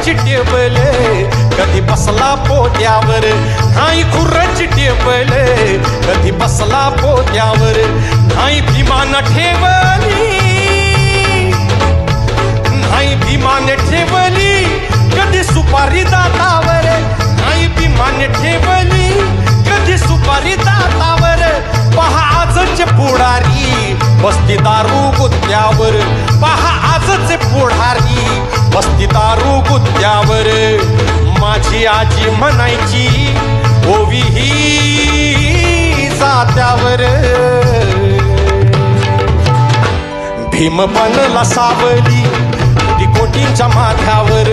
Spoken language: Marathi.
खुर्ची टेबल कधी बसला पोत्यावर नाही खुर्ची टेबल कधी बसला पोत्यावर नाही भीमान ठेवली नाही भीमान ठेवली कधी सुपारी दातावर नाही भीमान ठेवली कधी सुपारी दातावर पहा आजचे पुढारी बसती दारू गुत्त्यावर पहा आजचे पुढारी बसती दारू गुत्त्यावर माझी आजी म्हणायची ओवी ही जात्यावर भीम बनला सावली कोटींच्या माथ्यावर